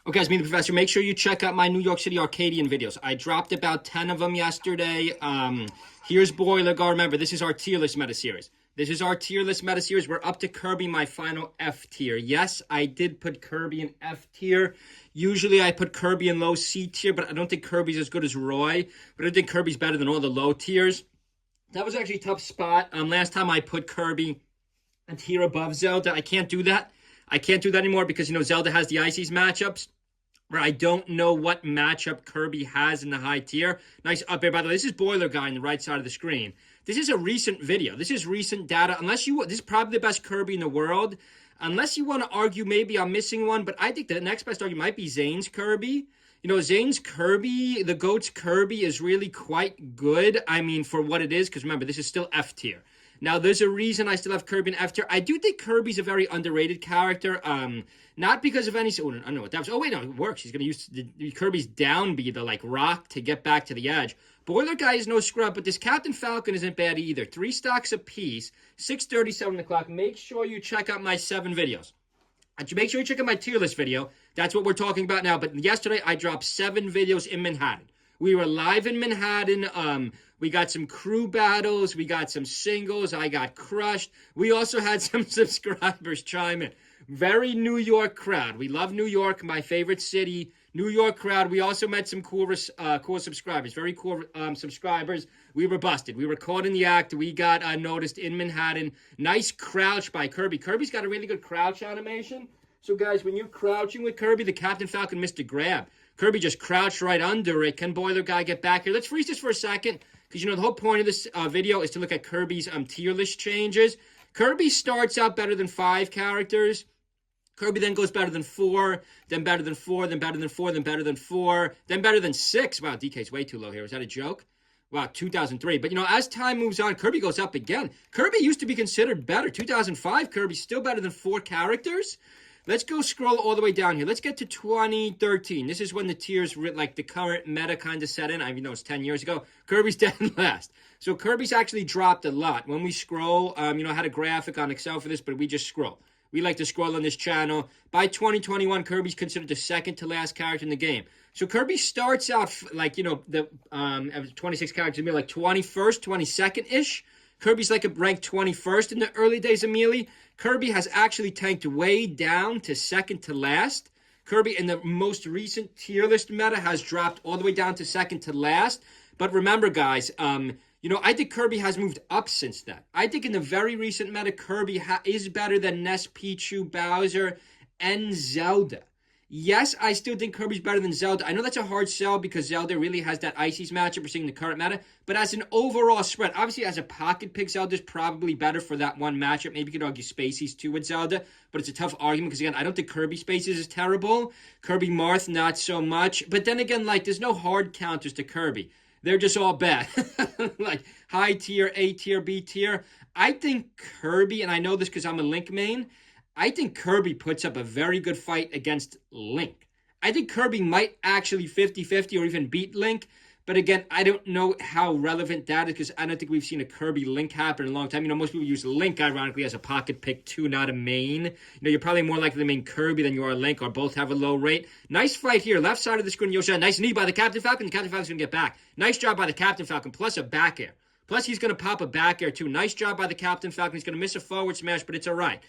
Okay, guys, me the professor. Make sure you check out my New York City Arcadian videos. I dropped about 10 of them yesterday. Here's Boiler Guard. Remember, this is our tier list meta series. This is our tier list meta series. We're up to Kirby, my final F tier. Yes, I did put Kirby in F tier. Usually I put Kirby in low C tier, but I don't think Kirby's as good as Roy. But I think Kirby's better than all the low tiers. That was actually a tough spot. Last time I put Kirby a tier above Zelda. I can't do that. I can't do that anymore because, Zelda has the Ices matchups where I don't know what matchup Kirby has in the high tier. Nice up here, by the way. This is Boiler Guy on the right side of the screen. This is a recent video. This is recent data. This is probably the best Kirby in the world. Unless you want to argue maybe I'm missing one, but I think the next best argument might be Zane's Kirby. Zane's Kirby, the GOAT's Kirby is really quite good. I mean, for what it is, because remember, this is still F tier. Now, there's a reason I still have Kirby in F tier. I do think Kirby's a very underrated character. Not because of any... Oh, I don't know what that was. Oh, wait, no, it works. He's going to use Kirby's down B, the rock, to get back to the edge. Boiler Guy is no scrub, but this Captain Falcon isn't bad either. 3 stocks apiece, 6:37 o'clock. Make sure you check out my 7 videos. Make sure you check out my tier list video. That's what we're talking about now. But yesterday, I dropped 7 videos in Manhattan. We were live in Manhattan. We got some crew battles. We got some singles. I got crushed. We also had some subscribers chime in. Very New York crowd. We love New York, my favorite city. New York crowd. We also met some cool subscribers. Very cool subscribers. We were busted. We were caught in the act. We got noticed in Manhattan. Nice crouch by Kirby. Kirby's got a really good crouch animation. So, guys, when you're crouching with Kirby, the Captain Falcon missed a grab. Kirby just crouched right under it. Can Boiler Guy get back here? Let's freeze this for a second, because, the whole point of this video is to look at Kirby's tier list changes. Kirby starts out better than 5 characters. Kirby then goes better than 4, then better than 4, then better than 4, then better than 4, then better than 6. Wow, DK's way too low here. Is that a joke? Wow, 2003. But, as time moves on, Kirby goes up again. Kirby used to be considered better. 2005, Kirby's still better than 4 characters. Let's go scroll all the way down here. Let's get to 2013. This is when the tiers, the current meta kind of set in. I know it's 10 years ago. Kirby's dead last. So Kirby's actually dropped a lot. When we scroll, I had a graphic on Excel for this, but we just scroll. We like to scroll on this channel. By 2021, Kirby's considered the second to last character in the game. So Kirby starts out, 26 characters, maybe 21st, 22nd-ish. Kirby's ranked 21st in the early days of Melee. Kirby has actually tanked way down to second to last. Kirby in the most recent tier list meta has dropped all the way down to second to last. But remember, guys, I think Kirby has moved up since then. I think in the very recent meta, Kirby is better than Ness, Pichu, Bowser, and Zelda. Yes, I still think Kirby's better than Zelda. I know that's a hard sell because Zelda really has that Ices matchup we're seeing in the current meta. But as an overall spread, obviously as a pocket pick, Zelda's probably better for that one matchup. Maybe you could argue Spaceys too with Zelda. But it's a tough argument because, again, I don't think Kirby Spaceys is terrible. Kirby Marth, not so much. But then again, there's no hard counters to Kirby. They're just all bad. High tier, A tier, B tier. I think Kirby, and I know this because I'm a Link main, I think Kirby puts up a very good fight against Link. I think Kirby might actually 50-50 or even beat Link. But again, I don't know how relevant that is because I don't think we've seen a Kirby Link happen in a long time. Most people use Link, ironically, as a pocket pick too, not a main. You're probably more likely to main Kirby than you are Link, or both have a low rate. Nice fight here. Left side of the screen, Yoshi. Nice knee by the Captain Falcon. The Captain Falcon's going to get back. Nice job by the Captain Falcon, plus a back air. Plus, he's going to pop a back air, too. Nice job by the Captain Falcon. He's going to miss a forward smash, but it's all right.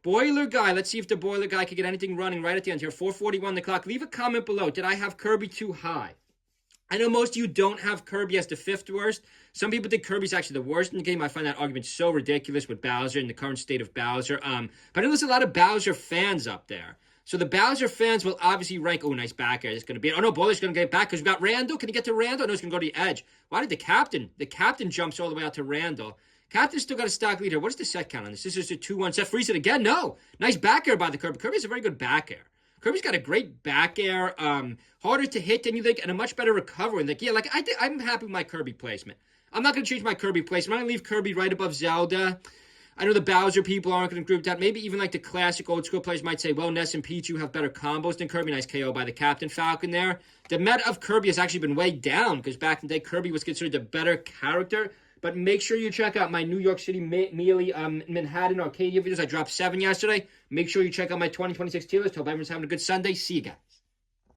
Boiler Guy, let's see if the Boiler Guy can get anything running right at the end here. 4:41 the clock. Leave a comment below. Did I have Kirby too high? I know most of you don't have Kirby as the 5th worst. Some people think Kirby's actually the worst in the game. I find that argument so ridiculous with Bowser and the current state of Bowser. But I know there's a lot of Bowser fans up there. So the Bowser fans will obviously rank, oh, nice back air. It's going to be, oh, no, Boiler's going to get back because we've got Randall. Can he get to Randall? No, he's going to go to the edge. Why did the captain jumps all the way out to Randall. Captain's still got a stock leader. What is the set count on this? This is a 2-1 set. Freeze it again. No. Nice back air by the Kirby. Kirby has a very good back air. Kirby's got a great back air, harder to hit than you think, and a much better recovery. I'm happy with my Kirby placement. I'm not going to change my Kirby placement. I'm going to leave Kirby right above Zelda. I know the Bowser people aren't going to group that. Maybe even the classic old school players might say, well, Ness and Pichu have better combos than Kirby. Nice KO by the Captain Falcon there. The meta of Kirby has actually been way down because back in the day, Kirby was considered the better character. But make sure you check out my New York City Melee Manhattan Arcadia videos. I dropped 7 yesterday. Make sure you check out my 2026 tier list. Hope everyone's having a good Sunday. See you guys.